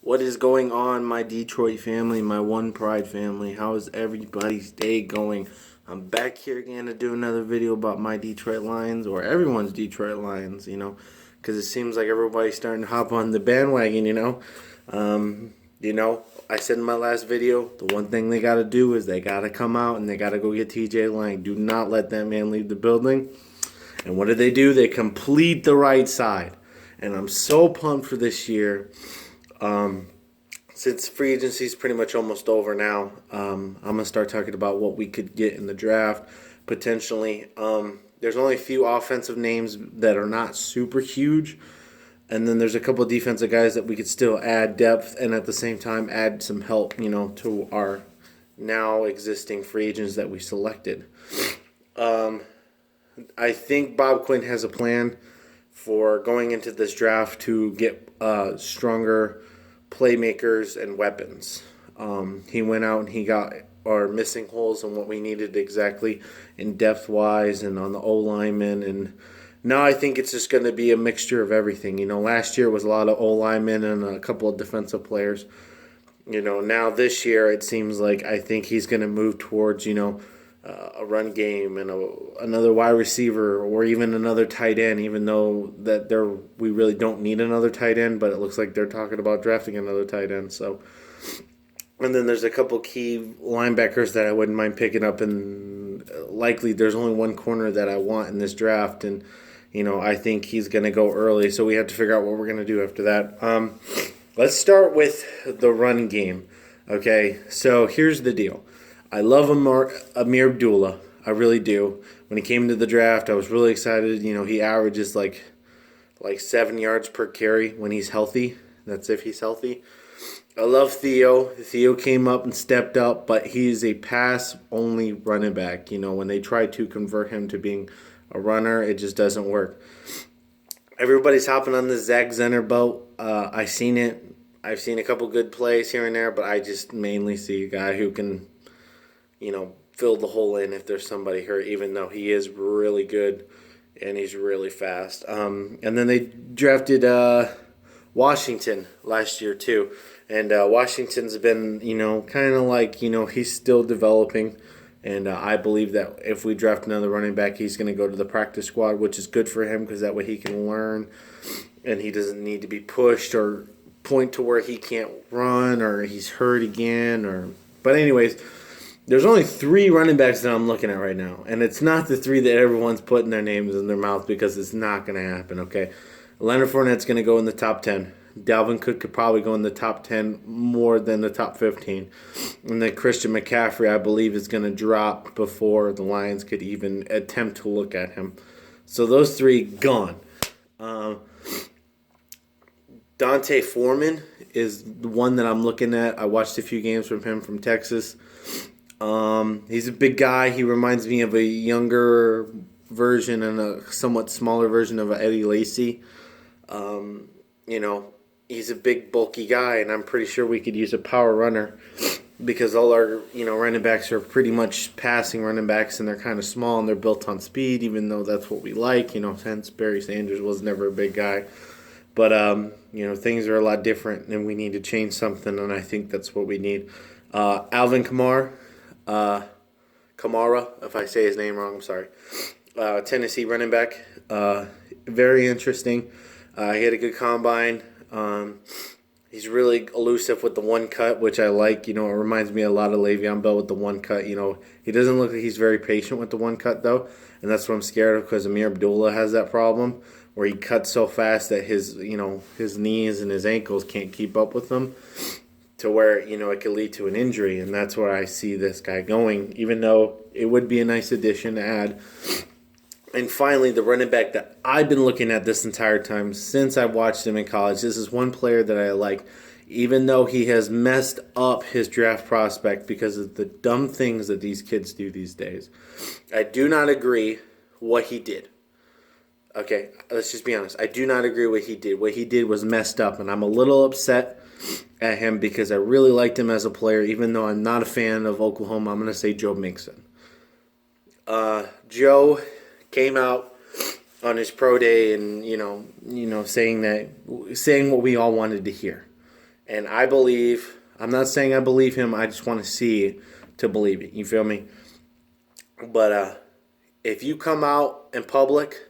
What is going on, my Detroit family, my One Pride family? How is everybody's day going? I'm back here again to do another video about my Detroit Lions, or everyone's Detroit Lions, because it seems like everybody's starting to hop on the bandwagon. Um, I said in my last video, the one thing they got to do is they got to come out and they got to go get TJ Lang. Do not let that man leave the building. And what do? They complete the right side. And I'm so pumped for this year. Since free agency is pretty much almost over now, I'm going to start talking about what we could get in the draft potentially. There's only a few offensive names that are not super huge. And then there's a couple of defensive guys that we could still add depth and at the same time add some help, to our now existing free agents that we selected. I think Bob Quinn has a plan for going into this draft to get stronger playmakers and weapons. He went out and he got our missing holes and what we needed exactly in depth wise and on the O linemen. And now I think it's just going to be a mixture of everything. Last year was a lot of O linemen and a couple of defensive players. Now this year it seems like I think he's going to move towards, a run game and another wide receiver or even another tight end, even though that we really don't need another tight end, but it looks like they're talking about drafting another tight end. So, and then there's a couple key linebackers that I wouldn't mind picking up, and likely there's only one corner that I want in this draft, and I think he's going to go early, so we have to figure out what we're going to do after that. Let's start with the run game. Okay, so here's the deal. I love Amir Abdullah. I really do. When he came into the draft, I was really excited. He averages like 7 yards per carry when he's healthy. That's if he's healthy. I love Theo. Theo came up and stepped up, but he's a pass-only running back. When they try to convert him to being a runner, it just doesn't work. Everybody's hopping on the Zach Zenner boat. I've seen it. I've seen a couple good plays here and there, but I just mainly see a guy who can fill the hole in if there's somebody hurt, even though he is really good and he's really fast. And then they drafted Washington last year too. And Washington's been, kind of like, he's still developing. And I believe that if we draft another running back, he's going to go to the practice squad, which is good for him because that way he can learn and he doesn't need to be pushed or point to where he can't run or he's hurt again. But anyways, there's only 3 running backs that I'm looking at right now, and it's not the 3 that everyone's putting their names in their mouth because it's not going to happen, okay? Leonard Fournette's going to go in the top 10. Dalvin Cook could probably go in the top 10 more than the top 15. And then Christian McCaffrey, I believe, is going to drop before the Lions could even attempt to look at him. So those 3 gone. Dante Foreman is the one that I'm looking at. I watched a few games from him from Texas. He's a big guy. He reminds me of a younger version and a somewhat smaller version of Eddie Lacy. He's a big, bulky guy, and I'm pretty sure we could use a power runner because all our, running backs are pretty much passing running backs, and they're kind of small, and they're built on speed, even though that's what we like. Hence Barry Sanders was never a big guy. But, things are a lot different, and we need to change something, and I think that's what we need. Alvin Kamara, if I say his name wrong, I'm sorry. Tennessee running back, very interesting. He had a good combine. He's really elusive with the one cut, which I like. It reminds me a lot of Le'Veon Bell with the one cut. He doesn't look like he's very patient with the one cut, though, and that's what I'm scared of because Amir Abdullah has that problem where he cuts so fast that his knees and his ankles can't keep up with him to where, it could lead to an injury, and that's where I see this guy going, even though it would be a nice addition to add. And finally, the running back that I've been looking at this entire time since I watched him in college, this is one player that I like, even though he has messed up his draft prospect because of the dumb things that these kids do these days. I do not agree what he did. Okay, let's just be honest. I do not agree what he did. What he did was messed up, and I'm a little upset at him because I really liked him as a player, even though I'm not a fan of Oklahoma. I'm going to say Joe Mixon. Joe came out on his pro day and saying what we all wanted to hear. And I believe, I'm not saying I believe him, I just want to see it to believe it. You feel me? But if you come out in public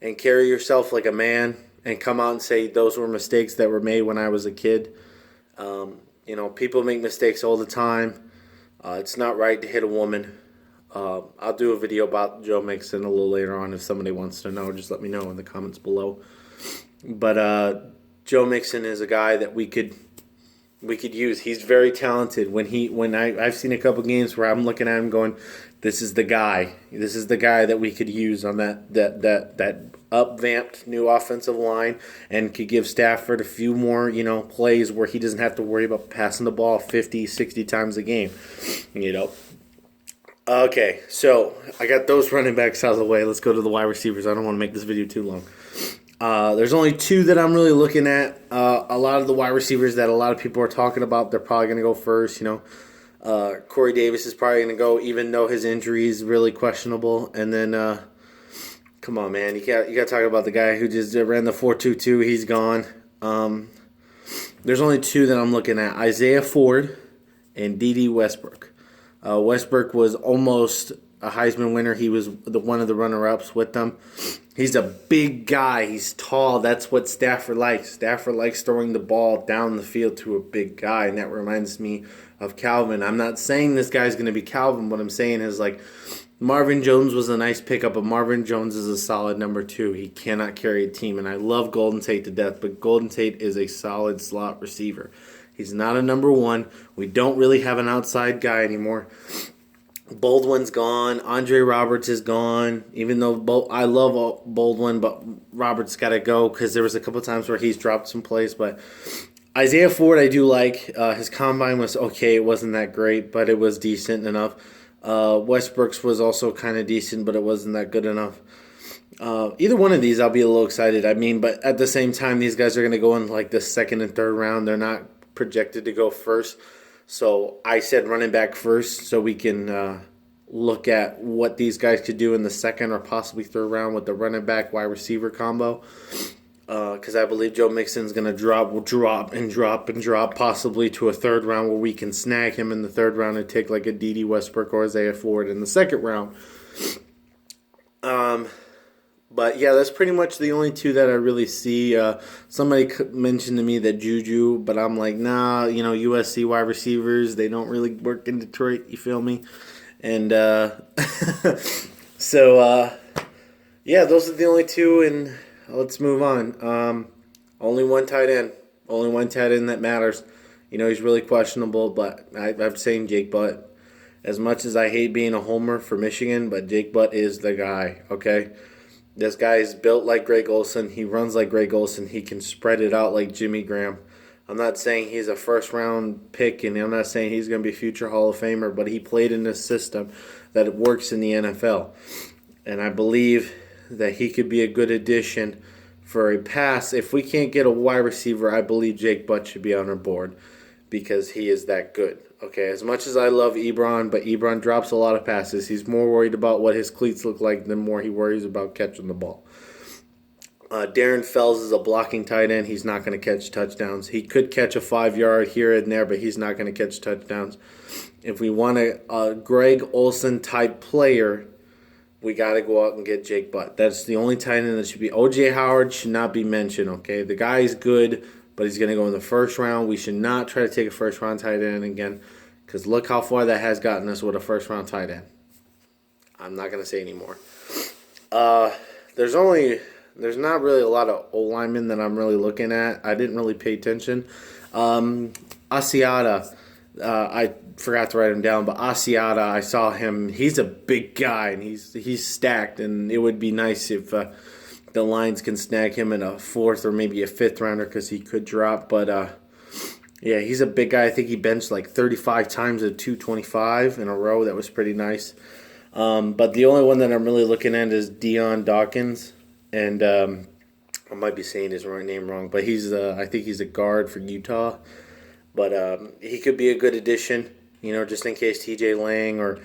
and carry yourself like a man and come out and say those were mistakes that were made when I was a kid, people make mistakes all the time. It's not right to hit a woman. I'll do a video about Joe Mixon a little later on if somebody wants to know. Just let me know in the comments below. But Joe Mixon is a guy that we could use. He's very talented. I've seen a couple games where I'm looking at him going, this is the guy. This is the guy that we could use on that up-vamped new offensive line and could give Stafford a few more, plays where he doesn't have to worry about passing the ball 50, 60 times a game. Okay, so I got those running backs out of the way. Let's go to the wide receivers. I don't want to make this video too long. There's only two that I'm really looking at. A lot of the wide receivers that a lot of people are talking about, they're probably going to go first. Corey Davis is probably going to go, even though his injury is really questionable. And then, come on, man, you got to talk about the guy who just ran the 4.22. He's gone. There's only two that I'm looking at: Isaiah Ford and D.D. Westbrook. Westbrook was almost a Heisman winner. He was one of the runner-ups with them. He's a big guy. He's tall. That's what Stafford likes. Stafford likes throwing the ball down the field to a big guy, and that reminds me of Calvin. I'm not saying this guy's going to be Calvin. What I'm saying is, Marvin Jones was a nice pickup, but Marvin Jones is a solid number 2. He cannot carry a team, and I love Golden Tate to death, but Golden Tate is a solid slot receiver. He's not a number 1. We don't really have an outside guy anymore. Baldwin's gone. Andre Roberts is gone. Even though I love Baldwin, but Roberts got to go because there was a couple times where he's dropped some plays. But Isaiah Ford, I do like. His combine was okay. It wasn't that great, but it was decent enough. Westbrook's was also kind of decent, but it wasn't that good enough. Either one of these, I'll be a little excited. But at the same time, these guys are going to go in the second and third round. They're not projected to go first. So I said running back first so we can look at what these guys could do in the second or possibly third round with the running back wide receiver combo. Because I believe Joe Mixon's going to drop possibly to a third round where we can snag him in the third round and take a D.D. Westbrook or Isaiah Ford in the second round. But yeah, that's pretty much the only two that I really see. Somebody mentioned to me that Juju, but I'm like, nah, USC wide receivers, they don't really work in Detroit, you feel me? And yeah, those are the only two, and let's move on. Only one tight end. Only one tight end that matters. He's really questionable, but I'm saying Jake Butt. As much as I hate being a homer for Michigan, but Jake Butt is the guy, okay? This guy is built like Greg Olsen. He runs like Greg Olsen. He can spread it out like Jimmy Graham. I'm not saying he's a first-round pick, and I'm not saying he's going to be a future Hall of Famer, but he played in this system that works in the NFL. And I believe that he could be a good addition for a pass. If we can't get a wide receiver, I believe Jake Butt should be on our board because he is that good. Okay, as much as I love Ebron, but Ebron drops a lot of passes. He's more worried about what his cleats look like than more he worries about catching the ball. Darren Fells is a blocking tight end. He's not going to catch touchdowns. He could catch a 5-yard here and there, but he's not going to catch touchdowns. If we want a Greg Olsen type player, we got to go out and get Jake Butt. That's the only tight end that should be. O.J. Howard should not be mentioned, okay? The guy is good, but he's going to go in the first round. We should not try to take a first-round tight end again because look how far that has gotten us with a first-round tight end. I'm not going to say anymore. There's not really a lot of O-linemen that I'm really looking at. I didn't really pay attention. Asiata, I forgot to write him down, but Asiata, I saw him. He's a big guy, and he's stacked, and it would be nice if the Lions can snag him in a 4th or maybe a 5th rounder because he could drop. But, yeah, he's a big guy. I think he benched 35 times at 225 in a row. That was pretty nice. But the only one that I'm really looking at is Dion Dawkins. And I might be saying his name wrong, but I think he's a guard for Utah. But he could be a good addition, just in case TJ Lang or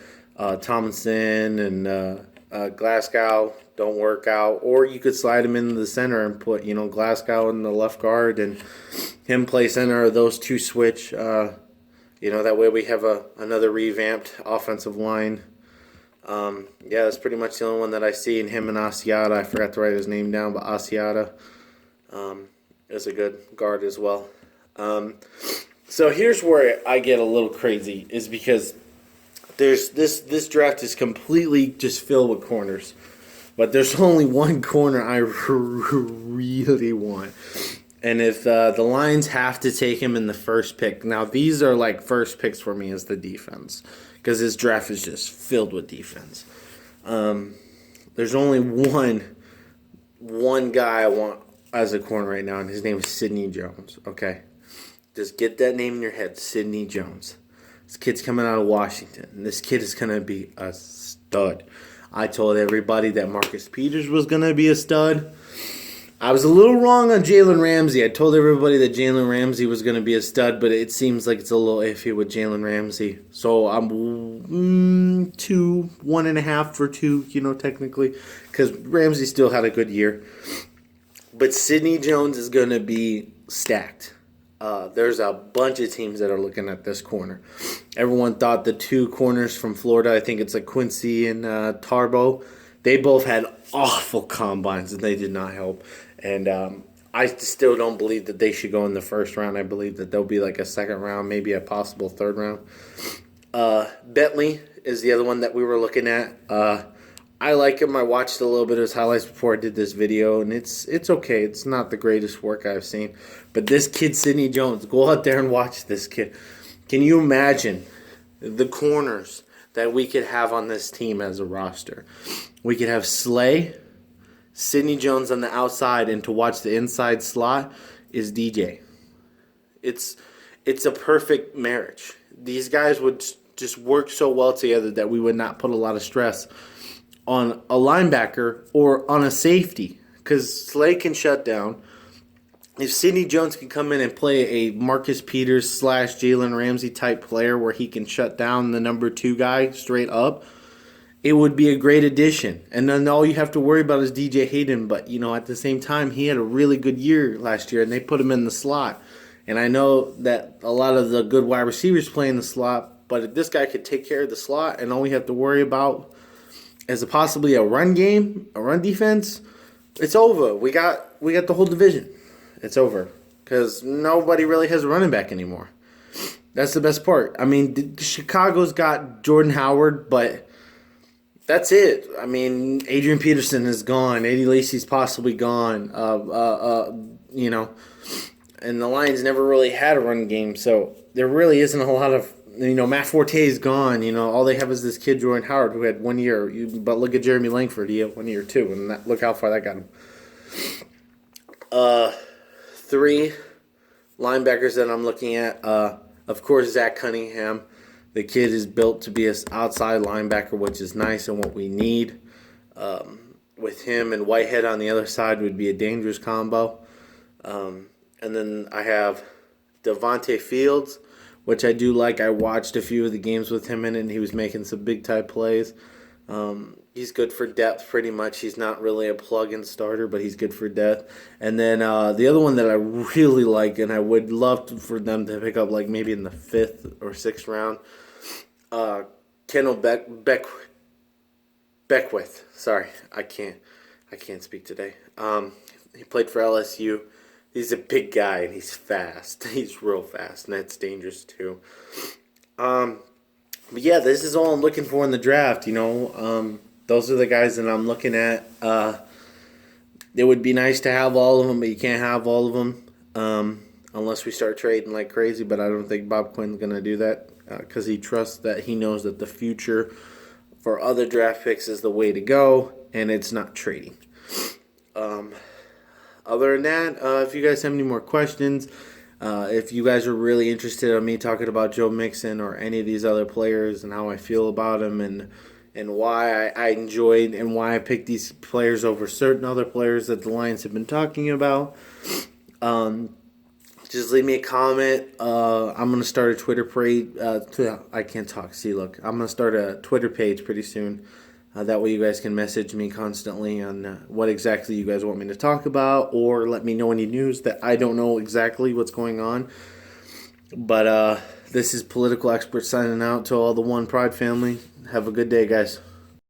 Tomlinson and Glasgow don't work out. Or you could slide him into the center and put, Glasgow in the left guard and him play center, or those two switch. That way we have another revamped offensive line. That's pretty much the only one that I see in him and Asiata. I forgot to write his name down, but Asiata is a good guard as well. So here's where I get a little crazy, is because there's this draft is completely just filled with corners, but there's only one corner I really want. And if the Lions have to take him in the first pick, now these are like first picks for me as the defense, because this draft is just filled with defense. There's only one guy I want as a corner right now, and his name is Sidney Jones. Okay, just get that name in your head, Sidney Jones. This kid's coming out of Washington, and this kid is gonna be a stud. I told everybody that Marcus Peters was gonna be a stud. I was a little wrong on Jalen Ramsey. I told everybody that Jalen Ramsey was going to be a stud, but it seems like it's a little iffy with Jalen Ramsey. So I'm 1.5 for 2, technically, because Ramsey still had a good year. But Sidney Jones is going to be stacked. There's a bunch of teams that are looking at this corner. Everyone thought the two corners from Florida, I think it's like Quincy and Tarbo, they both had awful combines, and they did not help. And I still don't believe that they should go in the first round. I believe that they'll be like a second round, maybe a possible third round. Bentley is the other one that we were looking at. I like him. I watched a little bit of his highlights before I did this video, and it's okay. It's not the greatest work I've seen. But this kid, Sidney Jones, go out there and watch this kid. Can you imagine the corners that we could have on this team as a roster? We could have Slay, Sidney Jones on the outside, and to watch the inside slot is DJ. It's a perfect marriage. These guys would just work so well together that we would not put a lot of stress on a linebacker or on a safety, because Slay can shut down. If Sidney Jones can come in and play a Marcus Peters / Jalen Ramsey type player where he can shut down the number 2 guy straight up, it would be a great addition. And then all you have to worry about is DJ Hayden. But, at the same time, he had a really good year last year, and they put him in the slot. And I know that a lot of the good wide receivers play in the slot, but if this guy could take care of the slot and all we have to worry about is possibly a run game, a run defense, it's over. We got the whole division. It's over because nobody really has a running back anymore. That's the best part. I mean, Chicago's got Jordan Howard, but that's it. I mean, Adrian Peterson is gone. Eddie Lacy's possibly gone. And the Lions never really had a run game, so there really isn't a lot of, Matt Forte is gone. All they have is this kid, Jordan Howard, who had 1 year. But look at Jeremy Langford. He had 1 year, too, and look how far that got him. 3 linebackers that I'm looking at, of course, Zach Cunningham. The kid is built to be an outside linebacker, which is nice and what we need. With him and Whitehead on the other side would be a dangerous combo. And then I have Devontae Fields, which I do like. I watched a few of the games with him in it, and he was making some big-time plays. He's good for depth pretty much. He's not really a plug-in starter, but he's good for depth. And then the other one that I really like, and I would love for them to pick up like maybe in the 5th or 6th round, Kendall Beckwith. Sorry, I can't speak today. He played for LSU. He's a big guy, and he's fast. He's real fast, and that's dangerous too. But yeah, this is all I'm looking for in the draft, Those are the guys that I'm looking at. It would be nice to have all of them, but you can't have all of them unless we start trading like crazy. But I don't think Bob Quinn's going to do that because he knows that the future for other draft picks is the way to go, and it's not trading. Other than that, if you guys have any more questions, if you guys are really interested in me talking about Joe Mixon or any of these other players and how I feel about them and why I enjoyed and why I picked these players over certain other players that the Lions have been talking about, just leave me a comment. I'm going to start a Twitter page. I can't talk. See, look. I'm going to start a Twitter page pretty soon. That way you guys can message me constantly on what exactly you guys want me to talk about, or let me know any news that I don't know exactly what's going on. But this is Political Expert signing out to all the One Pride family. Have a good day, guys.